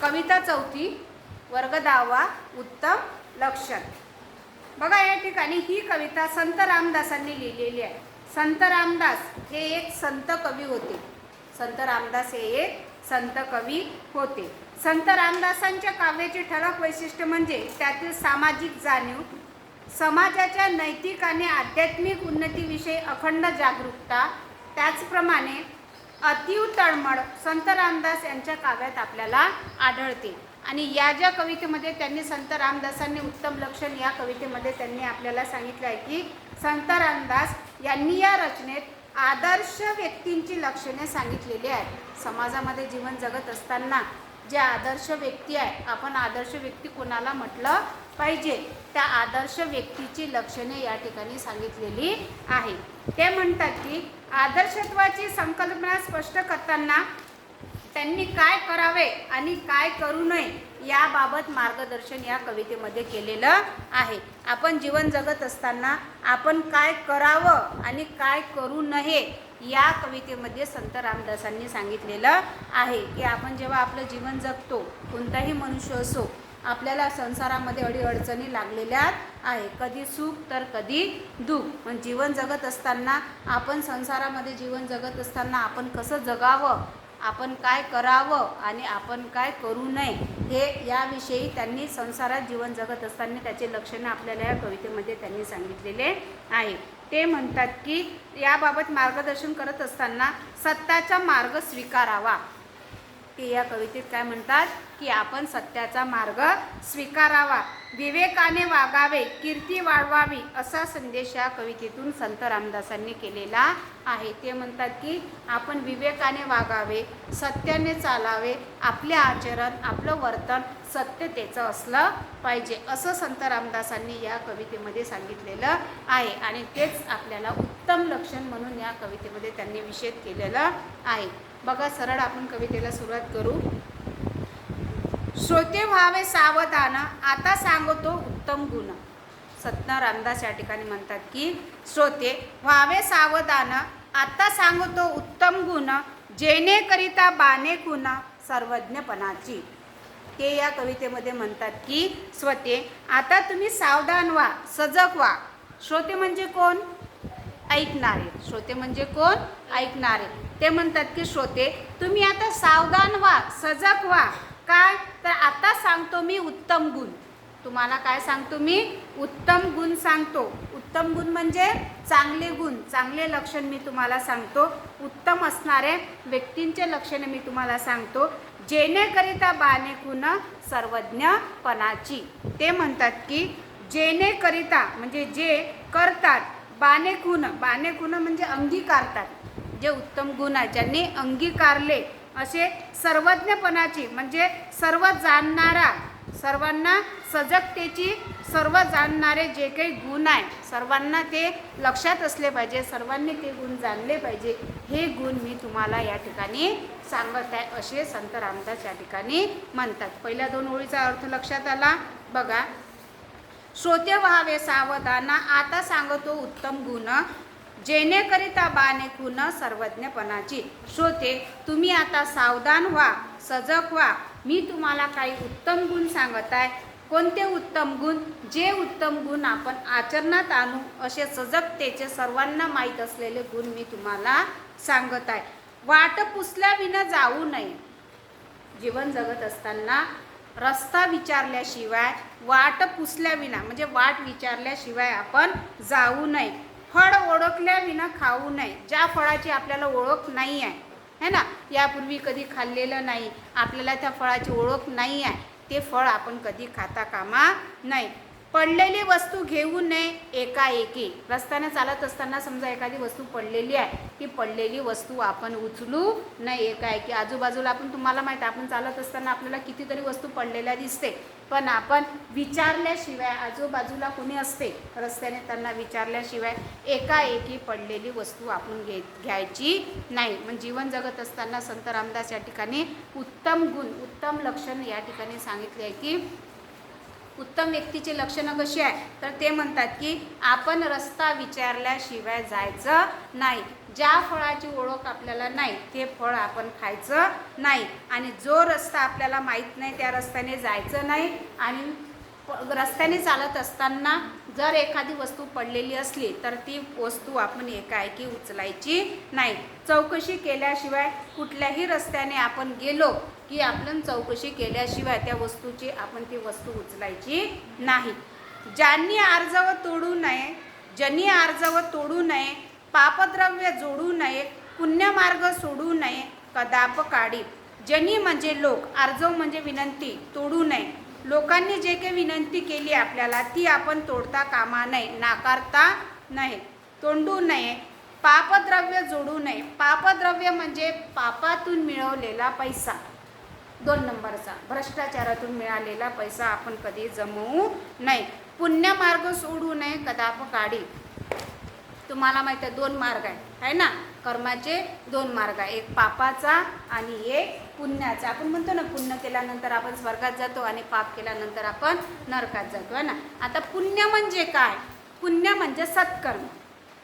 कविता चौथी, वर्ग 10वा, उत्तम लक्षण. बघा या ठिकाणी ही कविता संत रामदासांनी लिहिलेली आहे. संत रामदास हे एक संत कवी होते. संत रामदास हे एक संत कवी होते. संत रामदासांच्या काव्याचे ठळक वैशिष्ट्य म्हणजे त्यातील सामाजिक जाणीव, समाजाच्या नैतिक आणि आध्यात्मिक उन्नतीविषयी अखंड जागरूकता, त्याचप्रमाणे अतीव तळमळ संत रामदास यांच्या काव्यात आपल्याला आढळते. आणि या ज्या कवितेमध्ये त्यांनी संत रामदासांनी उत्तम लक्षण या कवितेमध्ये त्यांनी आपल्याला सांगितलं आहे की संत रामदास यांनी या रचनेत आदर्श व्यक्तींची लक्षणे सांगितलेली आहेत. समाजामध्ये जीवन जगत असताना जे आदर्श व्यक्ती आहे, आपण आदर्श व्यक्ती कोणाला म्हटलं पाहिजे, त्या आदर्श व्यक्तीची लक्षणे या ठिकाणी सांगितलेली आहे. ते म्हणतात की आदर्शत्वाची संकल्पना स्पष्ट करताना त्यांनी काय करावे आणि काय करू नये याबाबत मार्गदर्शन या कवितेमध्ये केलेलं आहे. आपण जीवन जगत असताना आपण काय करावं आणि काय करू नये या कवितेमध्ये संत रामदासांनी सांगितलेलं आहे की आपण जेव्हा आपलं जीवन जगतो, कोणताही मनुष्य असो, आपल्याला संसारामध्ये अडीअडचणी लागलेल्या आहे, कधी सुख तर कधी दुःख. पण जीवन जगत असताना आपण संसारामध्ये जीवन जगत असताना आपण कसं जगावं, आपण काय करावं आणि आपण काय करू नये हे याविषयी त्यांनी संसारात जीवन जगत असताना त्याचे लक्षणं आपल्याला या कवितेमध्ये त्यांनी सांगितलेले आहे. ते म्हणतात की याबाबत मार्गदर्शन करत असताना सत्याचा मार्ग स्वीकारावा. ते या कवितेत काय म्हणतात की आपण सत्याचा मार्ग स्वीकारावा, विवेकाने वागावे, कीर्ती वाढवावी असा संदेश या कवितेतून संत रामदासांनी केलेला आहे. ते म्हणतात की आपण विवेकाने वागावे, सत्याने चालावे, आपले आचरण, आपलं वर्तन सत्यतेचं असलं पाहिजे असं संत रामदासांनी या कवितेमध्ये सांगितलेलं आहे. आणि तेच आपल्याला उत्तम लक्षण म्हणून या कवितेमध्ये त्यांनी विशेष केलेलं आहे. बघा सरळ आपण कवितेला सुरुवात करू. श्रोते व्हावे सावधान, आता सांगतो उत्तम गुण. संत रामदास या ठिकाणी म्हणतात की श्रोते व्हावे सावधान, आता सांगतो उत्तम गुण, जेणेकरिता बाणे खुण सर्वज्ञपणाची. ते या कवितेमध्ये म्हणतात की श्रोते आता तुम्ही सावधान व्हा, सजग व्हा. श्रोते म्हणजे कोण? ऐकणारे. श्रोते म्हणजे कोण? ऐकणारे. ते म्हणतात की श्रोते तुम्ही आता सावधान व्हा, सजग व्हा. काय तर आता सांगतो मी उत्तम गुण. तुम्हाला काय सांगतो मी? उत्तम गुण सांगतो. उत्तम गुण म्हणजे चांगले गुण, चांगले लक्षण मी तुम्हाला सांगतो. उत्तम असणारे व्यक्तींचे लक्षणे मी तुम्हाला सांगतो, जेणेकरिता बाणे खुण सर्वज्ञपणाची. ते म्हणतात की जेणेकरिता म्हणजे जे करतात, बाणे खुण, बाणे खुण म्हणजे अंगीकारतात, जे उत्तम गुण आहेत ज्यांनी अंगीकारले असे सर्वज्ञपणाची म्हणजे सर्व जाणणारा, सर्वांना सजगतेची, सर्व जाणणारे जे काही गुण आहे सर्वांना ते लक्षात असले पाहिजे, सर्वांनी ते गुण जाणले पाहिजे. हे गुण मी तुम्हाला या ठिकाणी सांगत आहे असे संत रामदास या ठिकाणी म्हणतात. पहिल्या 2 ओळीचा अर्थ लक्षात आला. बघा, श्रोते व्हावे सावधान, आता सांगतो उत्तम गुण, जेणेकरिता बाणे खुण सर्वज्ञपणाची. श्रोते तुम्ही आता सावधान व्हा, सजग व्हा. मी तुम्हाला काही उत्तम गुण सांगत आहे. कोणते उत्तम गुण? जे उत्तम गुण आपण आचरणात आणू असे सजगतेचे सर्वांना माहीत असलेले गुण मी तुम्हाला सांगत आहे. वाट पुसल्याविना जाऊ नये. जीवन जगत असताना रस्ता विचारल्याशिवाय, वाट पुसल्याविना म्हणजे वाट विचारल्याशिवाय आपण जाऊ नये. फळ ओळखल्याविना खाऊ नये. ज्या फळाची आपल्याला ओळख नाही आहे, है ना, यापूर्वी कधी खाल्लेलं नाही, आपल्याला त्या फळाची ओळख नाही आहे, ते फळ आपण कधी खाता कामा नाही. पडलेली वस्तू घेऊ नये एकाएकी. रस्त्याने चालत असताना समजा एखादी वस्तू पडलेली आहे, ती पडलेली वस्तू आपण उचलू नये एकाएकी. आजूबाजूला आपण, तुम्हाला माहीत आहे, आपण चालत असताना आपल्याला कितीतरी वस्तू पडलेल्या दिसते, पण आपण विचारल्याशिवाय, आजूबाजूला कोणी असते रस्त्याने त्यांना विचारल्याशिवाय एकाएकी पडलेली वस्तू आपण घ्यायची नाही. म्हणजे जीवन जगत असताना संत रामदास या ठिकाणी उत्तम गुण, उत्तम लक्षण या ठिकाणी सांगितले आहे की उत्तम व्यक्तीची लक्षणं कशी आहे, तर ते म्हणतात की आपण रस्ता विचारल्याशिवाय जायचं नाही, ज्या फळाची ओळख आपल्याला नाही ते फळ आपण खायचं नाही, आणि जो रस्ता आपल्याला माहीत नाही त्या रस्त्याने जायचं नाही, आणि रस्त्याने चालत असताना जर एखादी वस्तू पडलेली असली तर ती वस्तू आपण एकाएकी उचलायची नाही, चौकशी केल्याशिवाय कुठल्याही रस्त्याने आपण गेलो की आपण चौकशी केल्याशिवाय त्या वस्तूची आपण ती वस्तू उचलायची नाही. ज्यांनी आर्जव तोडू नये, ज्यांनी आर्जव तोडू नये, पापद्रव्य जोडू नये, पुण्यमार्ग सोडू नये, कदाप काढी. ज्यांनी म्हणजे लोक, आर्जव म्हणजे विनंती, तोडू नये. लोकांनी जे काही विनंती केली आपल्याला ती आपण तोडता कामा नये, नाकारता नये, तोंडू नये. पापद्रव्य जोडू नये. पापद्रव्य म्हणजे पापातून मिळवलेला पैसा, 2 नंबरचा भ्रष्टाचारातून मिळालेला पैसा आपण कधी जमवू नये. पुण्यमार्ग सोडू नये, कदाप काढी. तुम्हाला माहिती आहे 2 मार्ग आहे ना, कर्माचे 2 मार्ग आहे, एक पापाचा आणि एक पुण्याचा. आपण म्हणतो ना पुण्य केल्यानंतर आपण स्वर्गात जातो आणि पाप केल्यानंतर आपण नरकात जातो आहे ना. आता पुण्य म्हणजे काय? पुण्य म्हणजे सत्कर्म.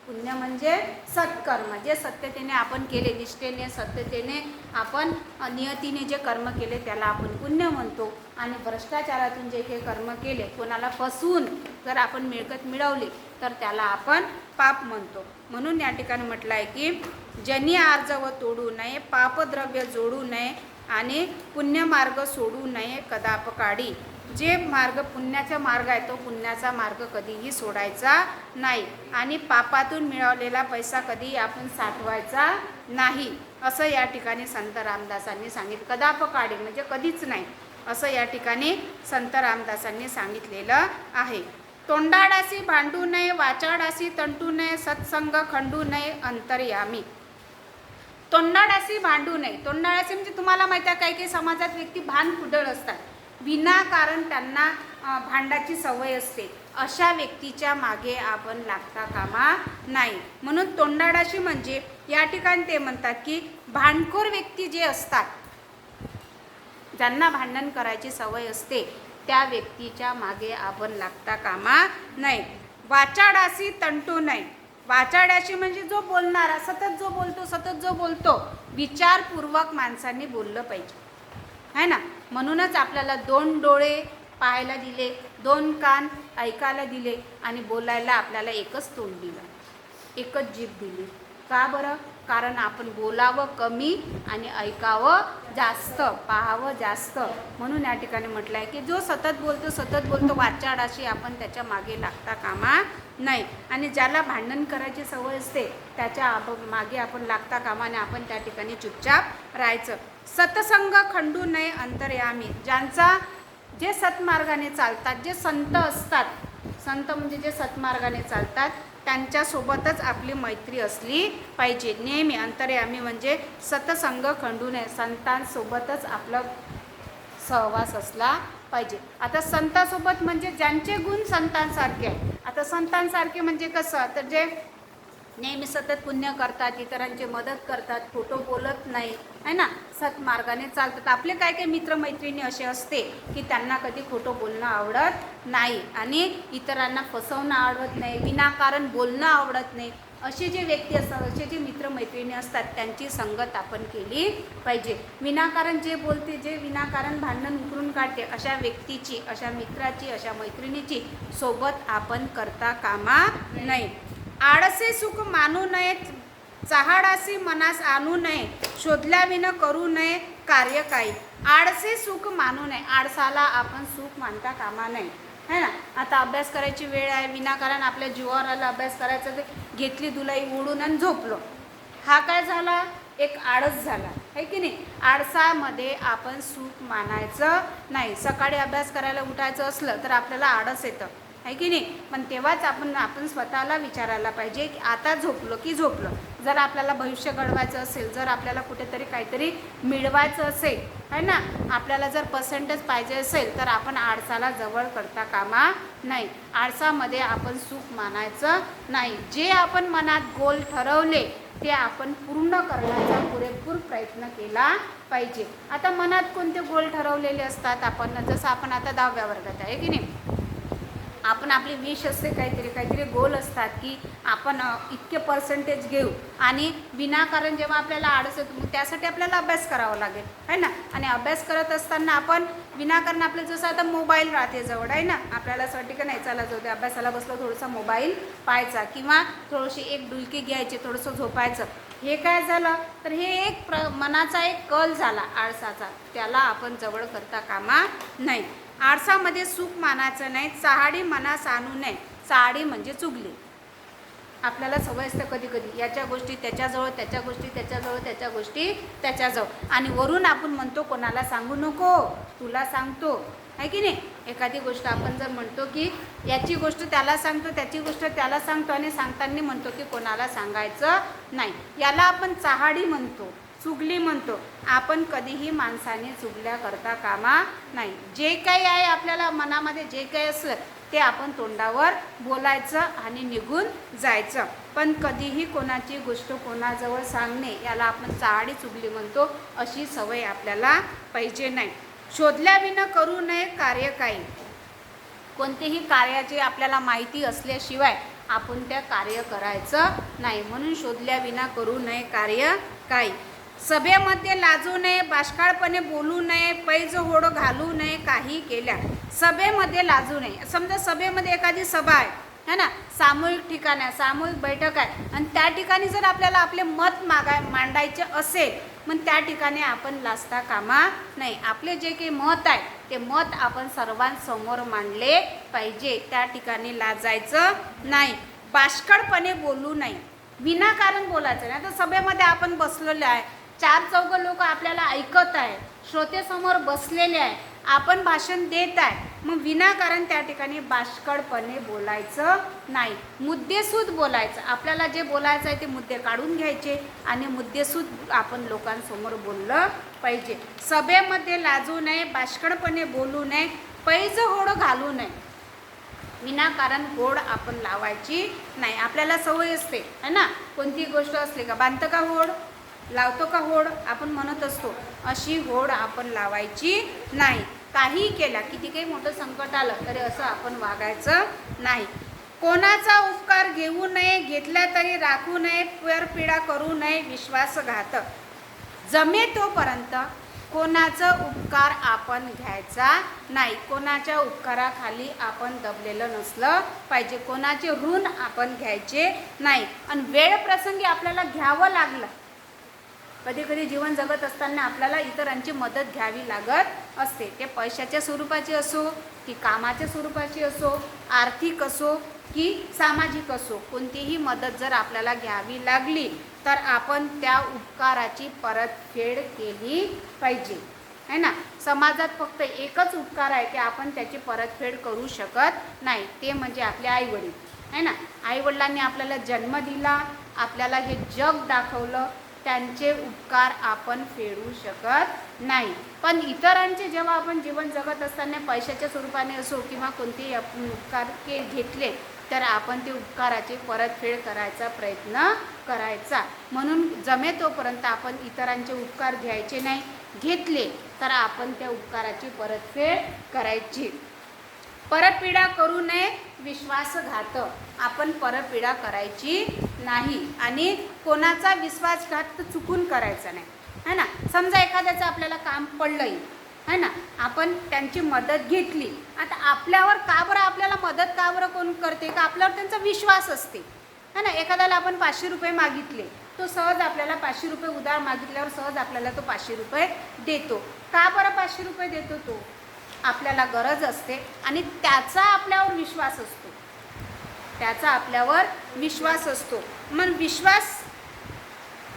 पुण्य म्हणजे सत्कर्म, जे सत्यतेने आपण केले, निष्ठेने सत्यतेने आपण नियतीने जे कर्म केले त्याला आपण पुण्य म्हणतो. आणि भ्रष्टाचारातून जे काही कर्म केले, कोणाला फसवून जर आपण मिळकत मिळवली तर त्याला आपण पाप म्हणतो. म्हणून या ठिकाणी म्हटलं आहे की ज्यांनी आर्जव तोडू नये, पापद्रव्य जोडू नये आणि पुण्यमार्ग सोडू नये, कदाप काढी. जे मार्ग पुण्याचा मार्ग आहे तो पुण्याचा मार्ग कधीही सोडायचा नाही, आणि पापातून मिळवलेला पैसा कधीही आपण साठवायचा नाही, असं या ठिकाणी संत रामदासांनी सांगितलं. कदाप काढी म्हणजे कधीच नाही, असं या ठिकाणी संत रामदासांनी सांगितलेलं आहे. तोंडाडासी भांडू नये, वाचाडासी तंटू नये, सत्संग खंडू नये, अंतर्यामी. तोंडाडासी भांडू नये. तोंडाडासी म्हणजे तुम्हाला माहिती आहे काही काही समाजात व्यक्ती भांडकुदळ असतात, विनाकारण त्यांना भांडाची सवय असते, अशा व्यक्तीच्या मागे आपण लागता कामा नाही. म्हणून तोंडाडाशी म्हणजे या ठिकाणी ते म्हणतात की भांडखोर व्यक्ती जे असतात, ज्यांना भांडण करायची सवय असते, त्या व्यक्तीच्या मागे आपण लागता कामा नाही. वाचाडासी तंटू नये. वाचाडाशी म्हणजे जो बोलणारा, सतत जो बोलतो, विचारपूर्वक माणसांनी बोललं पाहिजे है ना. म्हणूनच आपल्याला 2 डोळे पाहायला दिले, 2 कान ऐकायला दिले, आणि बोलायला आपल्याला एकच तोंड दिलं, एकच जीभ दिली. का बरं? कारण आपण बोलावं कमी आणि ऐकावं जास्त, पाहावं जास्त. म्हणून या ठिकाणी म्हटलं आहे की जो सतत बोलतो वाचाडाशी आपण त्याच्या मागे लागता कामा नाही. आणि ज्याला भांडण करायची सवय असते त्याच्या मागे आपण लागता कामाने आपण त्या ठिकाणी चुपचाप राहायचं. सत्संग खंडू नये, अंतर्यामी. ज्यांचा जे सत्मार्गाने चालतात, जे संत असतात, संत म्हणजे जे सत्मार्गाने चालतात त्यांच्यासोबतच आपली मैत्री असली पाहिजे नेहमी. अंतर्यामी म्हणजे सत्संग खंडू नये, संतांसोबतच आपला सहवास असला पाहिजे. आता संतांसोबत म्हणजे ज्यांचे गुण संतांसारखे आहे. आता संतांसारखे म्हणजे कसं, तर जे नेहमी सतत पुण्य करतात, इतरांची मदत करतात, खोटं बोलत नाही है ना, सत्मार्गाने चालतात. आपले काय काय मित्रमैत्रिणी असे असते की त्यांना कधी खोटं बोलणं आवडत नाही आणि इतरांना फसवणं आवडत नाही, विनाकारण बोलणं आवडत नाही. असे जे व्यक्ती असतात, असे जे मित्रमैत्रिणी असतात त्यांची संगत आपण केली पाहिजे. विनाकारण जे बोलते, जे विनाकारण भांडण उकरून काढते, अशा व्यक्तीची, अशा मित्राची, अशा मैत्रिणीची सोबत आपण करता कामा नये. आळसे सुख मानू नये, चहाडासी मनास आणू नये, शोधल्याविना करू नये कार्य काही. आळसे सुख मानू नये. आळसाला आपण सुख मानता कामा नये है ना. आता अभ्यास करायची वेळ आहे, विनाकारण आपल्या जीवावर आला अभ्यास करायचा, ते घेतली दुलाई ओढून आणि झोपलो, हा काय झाला, एक आळस झाला है की नाही. आळसामध्ये आपण सुख मानायचं नाही. सकाळी अभ्यास करायला उठायचं असलं तर आपल्याला आळस येतं आहे की नाही, पण तेव्हाच आपण स्वतःला विचारायला पाहिजे की आता झोपलो की झोपलो. जर आपल्याला भविष्य घडवायचं असेल, जर आपल्याला कुठेतरी काहीतरी मिळवायचं असेल है ना, आपल्याला जर पर्सेंटेज पाहिजे असेल तर आपण आळसाला जवळ करता कामा नाही. आळसामध्ये आपण सुख मानायचं नाही. जे आपण मनात गोल ठरवले ते आपण पूर्ण करण्याचा पुरेपूर प्रयत्न केला पाहिजे. आता मनात कोणते गोल ठरवलेले असतात आपण, जसं आपण आता 10व्या वर्गात आहे की नाही, आपण आपली विश असते काहीतरी गोल असतात की आपण इतके पर्सेंटेज घेऊ आणि विनाकारण जेव्हा आपल्याला आळस येतो मग त्यासाठी आपल्याला अभ्यास करावा लागेल आहे ना. आणि अभ्यास करत असताना आपण विनाकारण आपलं जसं आता मोबाईल राहते जवळ आहे ना, आपल्याला असं वाटते की नाही चला जाऊ दे अभ्यासाला बसलो थोडासा मोबाईल पाहायचा किंवा थोडीशी एक डुलकी घ्यायची थोडंसं झोपायचं. हे काय झालं तर हे एक मनाचा एक कल झाला आळसाचा, त्याला आपण जवळ करता कामा नाही. आळसामध्ये सुख मानायचं नाही, चहाडी मनास आणू नये. चहाडी म्हणजे चुगली. आपल्याला सवय असते कधी कधी याच्या गोष्टी त्याच्याजवळ, त्याच्या गोष्टी त्याच्याजवळ, त्याच्या गोष्टी त्याच्याजवळ आणि वरून आपण म्हणतो कोणाला सांगू नको, तुला सांगतो आहे की नाही. एखादी गोष्ट आपण जर म्हणतो की याची गोष्ट त्याला सांगतो, त्याची गोष्ट त्याला सांगतो आणि सांगताना म्हणतो की कोणाला सांगायचं नाही, याला आपण चहाडी म्हणतो, चुगली म्हणतो. आपण कधीही माणसाने चुगल्या करता कामा नाही. जे काही आहे आपल्याला मनामध्ये जे काही असलं ते आपण तोंडावर बोलायचं आणि निघून जायचं, पण कधीही कोणाची गोष्ट कोणाजवळ सांगणे याला आपण चहाडी चुगली म्हणतो. अशी सवय आपल्याला पाहिजे नाही. शोधल्याविना करू नये कार्य काही. कोणतेही कार्याची आपल्याला माहिती असल्याशिवाय आपण त्या कार्य करायचं नाही, म्हणून शोधल्याविना करू नये कार्य काही. सभेमध्ये लाजू नये, बाष्काळपणे बोलू नये, पैज होड घालू नये काही केल्या. सभेमध्ये लाजू नये. समजा सभेमध्ये एखादी सभा आहे ना, सामूहिक ठिकाण आहे, सामूहिक बैठक आहे आणि त्या ठिकाणी जर आपल्याला आपले मत मांडायचे असेल मग त्या ठिकाणी आपण लाजता कामा नाही. आपले जे काही मत आहे ते मत आपण सर्वांसमोर मांडले पाहिजे, त्या ठिकाणी लाजायचं नाही. बाष्कळपणे बोलू नये, विनाकारण बोलायचं नाही. आता सभेमध्ये आपण बसलेलो आहे, 4-4 लोक आपल्याला ऐकत आहे, श्रोतेसमोर बसलेले आहे, आपण भाषण देत आहे, मग विनाकारण त्या ठिकाणी बाष्कळपणे बोलायचं नाही. मुद्देसूद बोलायचं. आपल्याला जे बोलायचं आहे ते मुद्दे काढून घ्यायचे आणि मुद्देसूद आपण लोकांसमोर बोललं पाहिजे. सभेमध्ये लाजू नये, बाष्कळपणे बोलू नये, पैज होड घालू नये. विनाकारण होड आपण लावायची नाही. आपल्याला सवय असते है ना, कोणती गोष्ट असली का बांधतं का होड, लावतो का होड आपण म्हणत असतो, अशी होड आपण लावायची नाही. काही केला किती काही मोठं संकट आलं तरी असं आपण वागायचं नाही. कोणाचा उपकार घेऊ नये, घेतला तरी राखू नये, परपीडा करू नये, विश्वासघात. जमे तोपर्यंत कोणाचा उपकार आपण घ्यायचा नाही. कोणाच्या उपकाराखाली आपण दबलेलं नसलं पाहिजे, कोणाचे ऋण आपण घ्यायचे नाही. आणि वेळ प्रसंगी आपल्याला घ्यावं लागलं, कधी कधी जीवन जगत असताना आपल्याला इतरांची मदत घ्यावी लागत असते. ते पैशाच्या स्वरूपाची असो की कामाच्या स्वरूपाची असो, आर्थिक असो की सामाजिक असो, कोणतीही मदत जर आपल्याला घ्यावी लागली तर आपण त्या उपकाराची परतफेड केली पाहिजे है ना. समाजात फक्त एकच उपकार आहे की आपण त्याची परतफेड करू शकत नाही, ते म्हणजे आपले आईवडील है ना. आईवडिलांनी आपल्याला जन्म दिला, आपल्याला हे जग दाखवलं, त्यांचे उपकार आपण फेडू शकत नाही. पण इतरांचे जेव्हा आपण जीवन जगत असताना पैशाच्या स्वरूपाने असो किंवा कोणतेही आपण उपकार घेतले तर आपण ते उपकाराची परतफेड करायचा प्रयत्न करायचा. म्हणून जमे तोपर्यंत आपण इतरांचे उपकार घ्यायचे नाही, घेतले तर आपण त्या उपकाराची परतफेड करायची. परपीडा करू नये, विश्वासघात. आपण परपीडा करायची नाही आणि कोणाचा विश्वासघात चुकून करायचा नाही है ना. समजा एखाद्याचं आपल्याला काम पडलंय है ना, आपण त्यांची मदत घेतली, आता आपल्यावर का बरं आपल्याला मदत का बरं कोण करते का आपल्यावर त्यांचा विश्वास असते है ना. एखाद्याला आपण 500 रुपये मागितले, तो सहज आपल्याला 500 रुपये उधार मागितल्यावर सहज आपल्याला तो 500 रुपये देतो. का बरं 500 रुपये देतो, तो आपल्याला गरज असते आणि त्याचा आपल्यावर विश्वास असतो, त्याचा आपल्यावर विश्वास असतो. मग विश्वास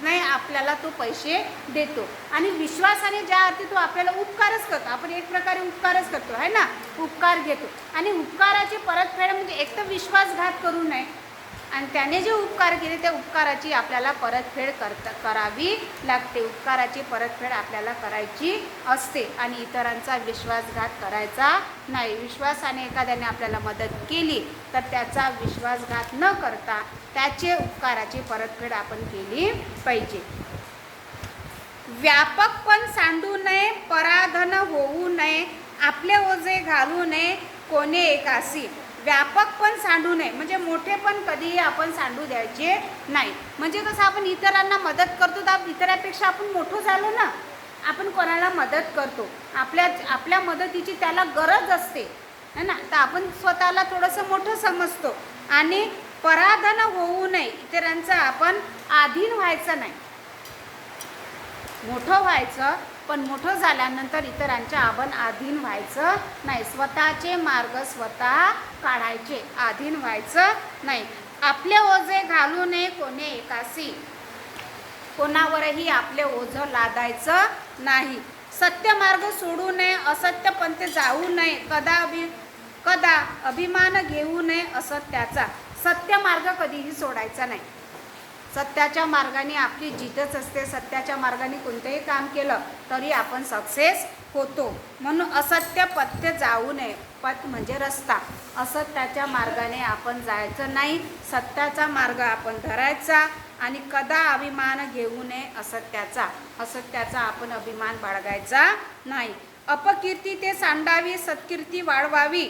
नाही आपल्याला तो पैसे देतो आणि विश्वासाने ज्या अर्थी तो आपल्याला उपकारच करतो, आपण एक प्रकारे उपकारच करतो है ना, उपकार घेतो आणि उपकाराची परतफेड म्हणजे एक तर विश्वासघात करू नये आणि त्याने जे उपकार केले त्या उपकाराची आपल्याला परतफेड करावी लागते. उपकाराची परतफेड आपल्याला करायची असते आणि इतरांचा विश्वासघात करायचा नाही. विश्वासाने एखाद्याने आपल्याला मदत केली तर त्याचा विश्वासघात न करता त्याचे उपकाराची परतफेड आपण केली पाहिजे. व्यापकपण सांडू नये, पराधन होऊ नये, आपले ओझे घालू नये कोणे एकासी. व्यापक पण सांडू नये, म्हणजे मोठे पण कधीही आपण सांडू द्यायचे नाही. म्हणजे कसं आपण इतरांना मदत करतो तर इतरांपेक्षा आपण मोठं झालो ना, आपण कोणाला मदत करतो, आपल्या मदतीची त्याला गरज असते है ना, तर आपण स्वतःला थोडंसं मोठं समजतो. आणि पराधन होऊ नये, इतरांचं आपण अधीन व्हायचं नाही. मोठं व्हायचं पण मोठं झाल्यानंतर इतरांच्या आपण अधीन व्हायचं नाही. स्वतःचे मार्ग स्वतः काढायचे, अधीन व्हायचं नाही. आपले ओझे घालू नये कोणी एकासी, कोणावरही आपले ओझं लादायचं नाही. सत्य मार्ग सोडू नये, असत्य पंथ जाऊ नये, कदा अभिमान घेऊ नये असत्याचा. सत्य मार्ग कधीही सोडायचा नाही. सत्याच्या मार्गाने आपली जितच असते. सत्याच्या मार्गाने कोणतेही काम केलं तरी आपण सक्सेस होतो. म्हणून असत्य पथ्य जाऊ नये. पथ म्हणजे रस्ता. असत्याच्या मार्गाने आपण जायचं नाही, सत्याचा मार्ग आपण धरायचा. आणि कदा अभिमान घेऊ नये असत्याचा आपण अभिमान बाळगायचा नाही. अपकीर्ती ते सांडावी, सत्कीर्ती वाढवावी,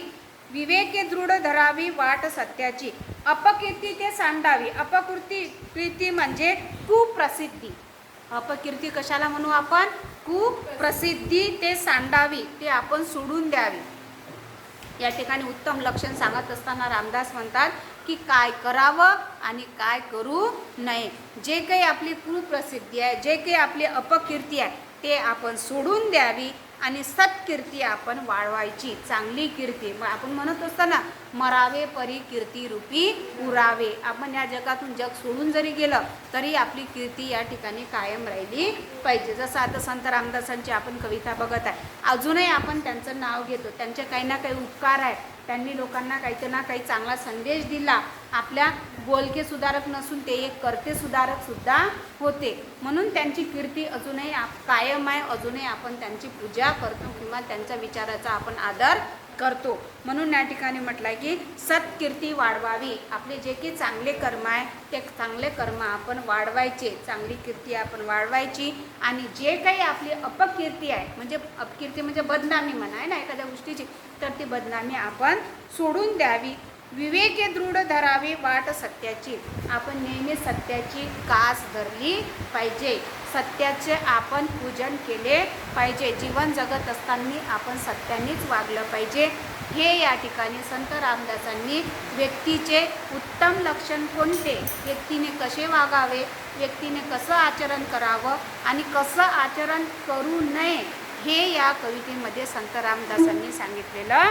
विवेके दृढ धरावी वाट सत्याची. अपकीर्ती ते सांडावी. अपकीर्ती म्हणजे कुप्रसिद्धी. अपकीर्ती कशाला म्हणू आपण? कुप्रसिद्धी ते सांडावी, ते आपण सोडून द्यावी. या ठिकाणी उत्तम लक्षण सांगत असताना रामदास म्हणतात की काय करावं आणि काय करू नये. जे काही आपली कुप्रसिद्धी आहे, जे काही आपली अपकीर्ती आहे ते आपण सोडून द्यावी आणि सत्कीर्ती आपण वाढवायची, चांगली कीर्ती. मग आपण म्हणत असताना मरावे परी कीर्ती रूपी उरावे. आपण या जगातून जग सोडून जरी गेलं तरी आपली कीर्ती या ठिकाणी कायम राहिली पाहिजे. जसं आता संत रामदासांची आपण कविता बघत आहे, अजूनही आपण त्यांचं नाव घेतो. त्यांचे काही ना काही उपकार आहेत. त्यांनी लोकांना काही ना काही चांगला संदेश दिला. आपल्या बोलके सुधारक नसून ते एक कर्ते सुधारक सुद्धा होते. म्हणून त्यांची कीर्ती अजूनही कायम आहे. अजूनही आपण त्यांची पूजा करतो किंवा त्यांच्या विचाराचा आपण आदर करतो. म्हणून या ठिकाणी म्हटलं की सत्कीर्ती वाढवावी. आपले जे काही चांगले कर्म आहे ते चांगले कर्म आपण वाढवायचे, चांगली कीर्ती आपण वाढवायची. आणि जे काही आपली अपकीर्ती आहे, म्हणजे अपकीर्ती म्हणजे बदनामी म्हणा आहे ना एखाद्या गोष्टीची, तर ती बदनामी आपण सोडून द्यावी. विवेके दृढ धरावी वाट सत्याची. आपण नेहमी सत्याची कास धरली पाहिजे. सत्याचे आपण पूजन केले पाहिजे. जीवन जगत असताना आपण सत्यानेच वागलं पाहिजे. हे या ठिकाणी संत रामदासांनी व्यक्तीचे उत्तम लक्षण कोणते, व्यक्तीने कसे वागावे, व्यक्तीने कसं आचरण करावं आणि कसं आचरण करू नये, हे या कवितेमध्ये संत रामदासांनी सांगितलेलं आहे.